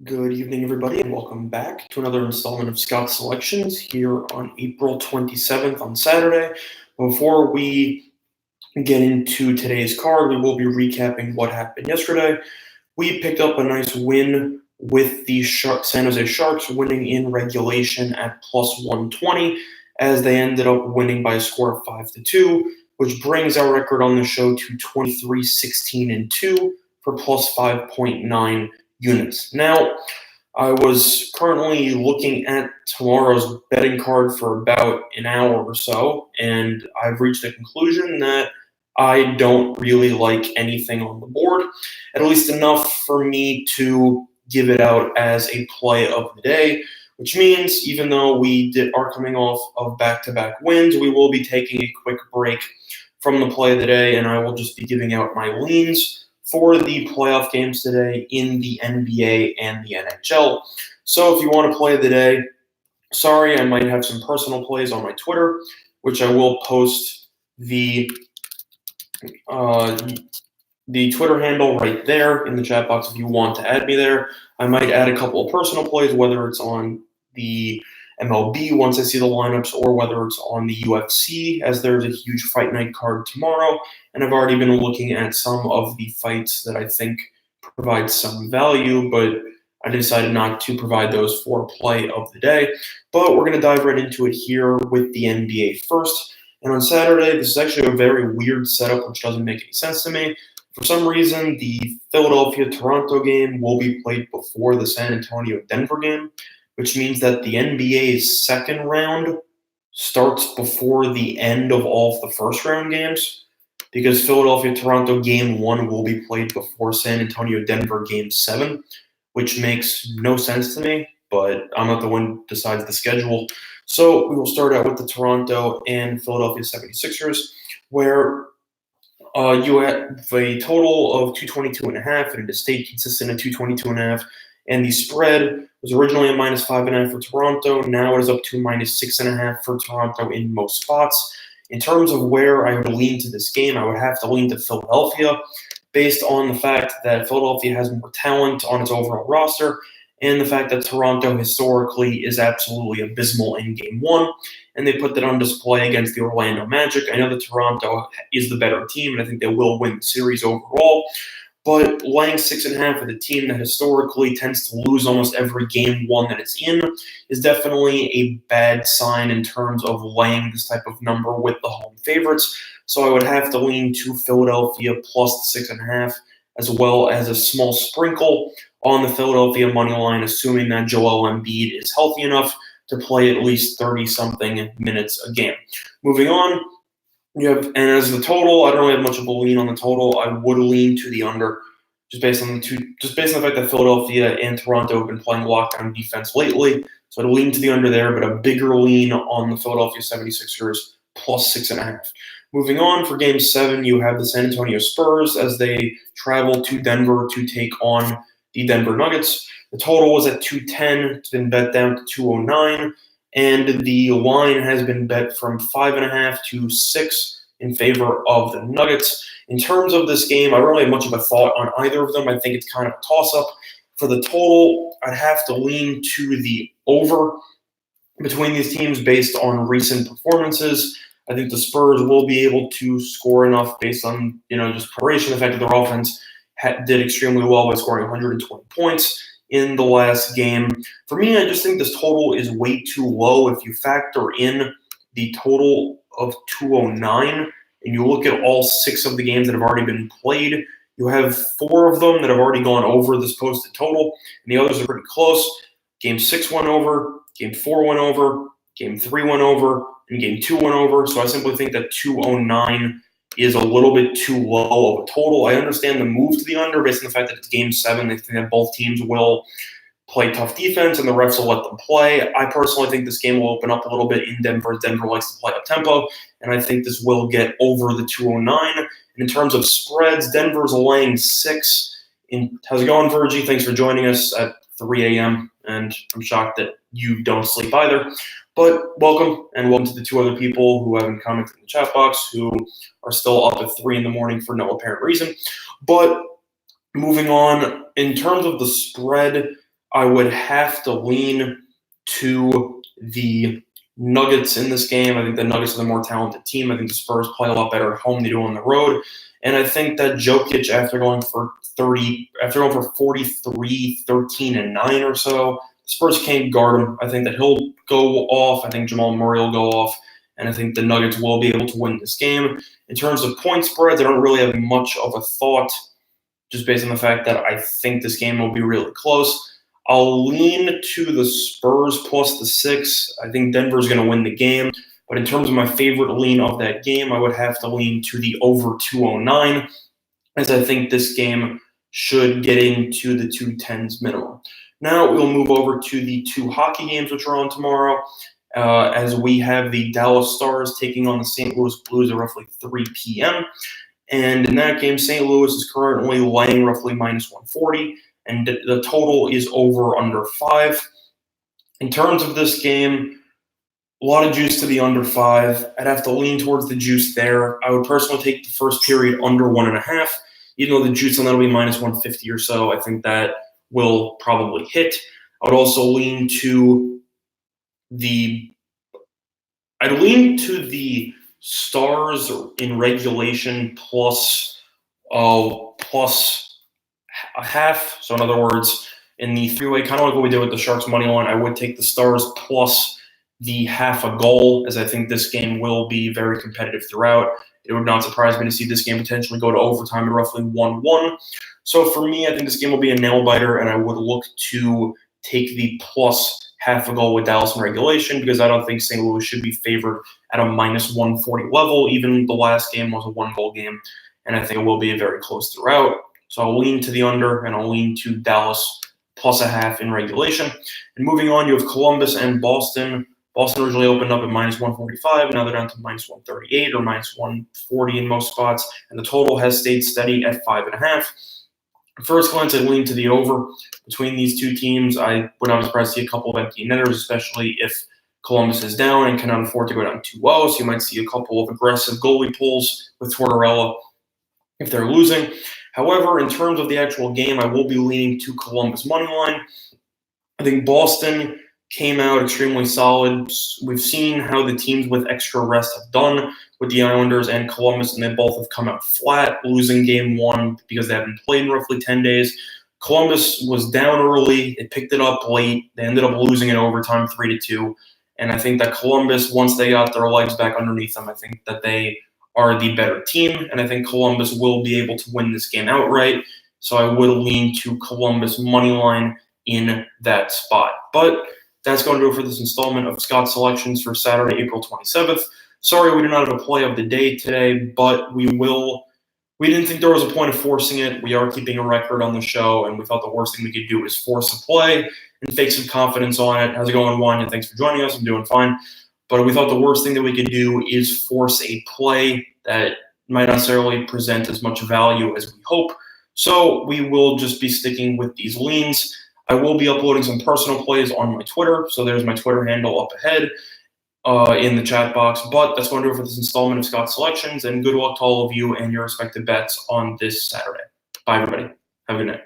Good evening, everybody, and welcome back to another installment of Scott's Selections here on April 27th on Saturday. Before we get into today's card, we will be recapping what happened yesterday. We picked up a nice win with the San Jose Sharks, winning in regulation at plus 120, as they ended up winning by a score of 5-2, which brings our record on the show to 23-16-2 for plus 5.9 units. Now, I was currently looking at tomorrow's betting card for about an hour or so, and I've reached the conclusion that I don't really like anything on the board, at least enough for me to give it out as a play of the day, which means even though we are coming off of back-to-back wins, we will be taking a quick break from the play of the day, and I will just be giving out my leans for the playoff games today in the NBA and the NHL. So if you want to play the day, sorry, I might have some personal plays on my Twitter, which I will post the Twitter handle right there in the chat box if you want to add me there. I might add a couple of personal plays, whether it's on the MLB once I see the lineups, or whether it's on the UFC, as there's a huge fight night card tomorrow. And I've already been looking at some of the fights that I think provide some value, but I decided not to provide those for play of the day. But we're going to dive right into it here with the NBA first. And on Saturday, this is actually a very weird setup, which doesn't make any sense to me. For some reason, the Philadelphia-Toronto game will be played before the San Antonio-Denver game, which means that the NBA's second round starts before the end of all of the first round games, because Philadelphia-Toronto Game 1 will be played before San Antonio-Denver Game 7, which makes no sense to me, but I'm not the one who decides the schedule. So we will start out with the Toronto and Philadelphia 76ers, where you have a total of 222.5, and it stayed consistent at 222.5. And the spread was originally a minus 5.5 for Toronto. Now it is up to minus 6.5 for Toronto in most spots. In terms of where I would lean to this game, I would have to lean to Philadelphia, based on the fact that Philadelphia has more talent on its overall roster, and the fact that Toronto historically is absolutely abysmal in Game 1, and they put that on display against the Orlando Magic. I know that Toronto is the better team, and I think they will win the series overall. But laying 6.5 with a team that historically tends to lose almost every Game 1 that it's in is definitely a bad sign in terms of laying this type of number with the home favorites. So I would have to lean to Philadelphia plus the 6.5, as well as a small sprinkle on the Philadelphia money line, assuming that Joel Embiid is healthy enough to play at least 30-something minutes a game. Moving on, and as the total, I don't really have much of a lean on the total. I would lean to the under, just based on the fact that Philadelphia and Toronto have been playing lockdown defense lately. So I'd lean to the under there, but a bigger lean on the Philadelphia 76ers plus 6.5. Moving on, for Game 7, you have the San Antonio Spurs as they travel to Denver to take on the Denver Nuggets. The total was at 210. It's been bet down to 209. And the line has been bet from 5.5 to 6 in favor of the Nuggets. In terms of this game, I don't really have much of a thought on either of them. I think it's kind of a toss-up. For the total, I'd have to lean to the over between these teams based on recent performances. I think the Spurs will be able to score enough based on, just preparation. The fact that their offense did extremely well by scoring 120 points in the last game. For me, I just think this total is way too low. If you factor in the total of 209 and you look at all 6 of the games that have already been played, you have 4 of them that have already gone over this posted total, and the others are pretty close. Game 6 went over, Game 4 went over, Game 3 went over, and Game 2 went over. So I simply think that 209 is a little bit too low of a total. I understand the move to the under based on the fact that it's Game 7. They think that both teams will play tough defense and the refs will let them play. I personally think this game will open up a little bit in Denver. Denver likes to play up tempo, and I think this will get over the 209. And in terms of spreads, Denver's laying 6. How's it going, Virgie? Thanks for joining us at 3 a.m., and I'm shocked that you don't sleep either. But welcome, and welcome to the 2 other people who haven't commented in the chat box, who are still up at 3 in the morning for no apparent reason. But moving on, in terms of the spread, I would have to lean to the Nuggets in this game. I think the Nuggets are the more talented team. I think the Spurs play a lot better at home than they do on the road. And I think that Jokic, after going for 43, 13, and 9 or so, the Spurs can't guard him. I think that he'll go off. I think Jamal Murray will go off. And I think the Nuggets will be able to win this game. In terms of point spreads, I don't really have much of a thought, just based on the fact that I think this game will be really close. I'll lean to the Spurs plus the 6. I think Denver's going to win the game. But in terms of my favorite lean of that game, I would have to lean to the over 209, as I think this game should get into the 210s minimum. Now we'll move over to the 2 hockey games, which are on tomorrow, as we have the Dallas Stars taking on the St. Louis Blues at roughly 3 p.m. And in that game, St. Louis is currently laying roughly minus 140, and the total is over under 5. In terms of this game, a lot of juice to the under 5. I'd have to lean towards the juice there. I would personally take the first period under 1.5, even though the juice on that will be minus 150 or so. I think that will probably hit. I would also lean to the Stars in regulation plus a half. So in other words, in the 3-way, kind of like what we did with the Sharks money line, I would take the Stars plus the half a goal, as I think this game will be very competitive throughout. It would not surprise me to see this game potentially go to overtime at roughly 1-1. So for me, I think this game will be a nail-biter, and I would look to take the plus half a goal with Dallas in regulation, because I don't think St. Louis should be favored at a minus 140 level. Even the last game was a 1-goal game, and I think it will be very close throughout. So I'll lean to the under, and I'll lean to Dallas plus a half in regulation. And moving on, you have Columbus and Boston. Boston originally opened up at minus 145. Now they're down to minus 138 or minus 140 in most spots, and the total has stayed steady at 5.5. At first glance, I lean to the over between these two teams. I would not be surprised to see a couple of empty netters, especially if Columbus is down and cannot afford to go down 2-0. So you might see a couple of aggressive goalie pulls with Tortorella if they're losing. However, in terms of the actual game, I will be leaning to Columbus money line. I think Boston came out extremely solid. We've seen how the teams with extra rest have done with the Islanders and Columbus, and they both have come out flat, losing game 1 because they haven't played in roughly 10 days. Columbus was down early. They picked it up late. They ended up losing in overtime 3-2. And I think that Columbus, once they got their legs back underneath them, I think that they are the better team, and I think Columbus will be able to win this game outright. So I would lean to Columbus money line in that spot. But that's going to do it for this installment of Scott's Selections for Saturday, April 27th. Sorry we do not have a play of the day today, but we didn't think there was a point of forcing it. We are keeping a record on the show, and we thought the worst thing we could do is force a play and fake some confidence on it. How's it going, Wanya? Thanks for joining us. I'm doing fine. But we thought the worst thing that we could do is force a play that might not necessarily present as much value as we hope. So we will just be sticking with these leans. I will be uploading some personal plays on my Twitter, so there's my Twitter handle up ahead in the chat box. But that's going to do it for this installment of Scott's Selections, and good luck to all of you and your respective bets on this Saturday. Bye, everybody. Have a good night.